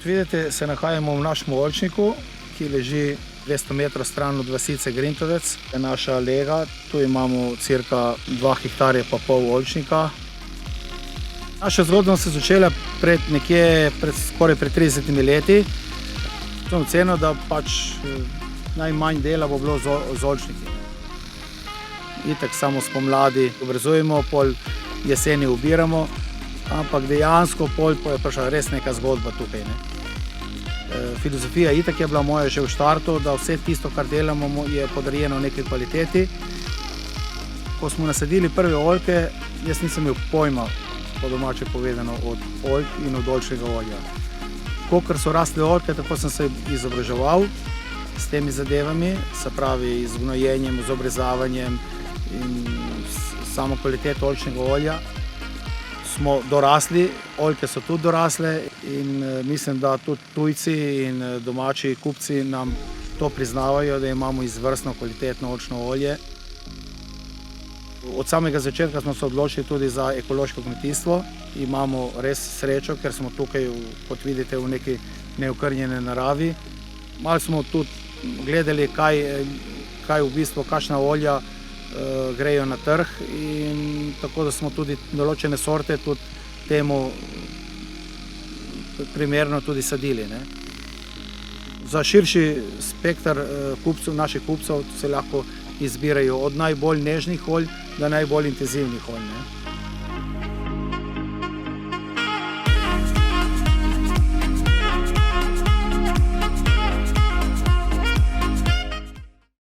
Kot vidite, se nahajamo v našem oljčniku, ki leži 200 metrov stran od vasice Grintovec. Je naša lega, tu imamo cirka 2,5 hektarja oljčnika. Naša zgodba se je začela pred skoraj 30 leti. Sem ocenil, da najmanj dela bo bilo z oljčniki. Itak samo spomladi obrezujemo, pol jeseni ubiramo, ampak dejansko pol je prišla res neka zgodba tukaj. Filozofija itak je bila moja že v štartu, da vse tisto, kar delamo, je podarjeno v neki kvaliteti. Ko smo nasadili prve oljke, jaz nisem imel pojma, po domače povedano, od oljk in od oljčnega olja. Kakor so rastle oljke, tako sem se izobraževal s temi zadevami, se pravi z gnojenjem, z obrezavanjem in samo kvaliteto oljčnega olja. Smo dorasli, oljke so tudi dorasle in mislim, da tudi tujci in domači kupci nam to priznavajo, da imamo izvrstno kvalitetno oljčno olje. Od samega začetka smo se odločili tudi za ekološko kmetijstvo. Imamo res srečo, ker smo tukaj, kot vidite, v neki neokrnjeni naravi. Malo smo tudi gledali, kaj v bistvu, kakšna olja grejo na trg, in tako da smo tudi določene sorte tudi temu primerno tudi sadili. Za širši spektar naših kupcev se lahko izbirajo od najbolj nežnih olj do najbolj intenzivnih olj.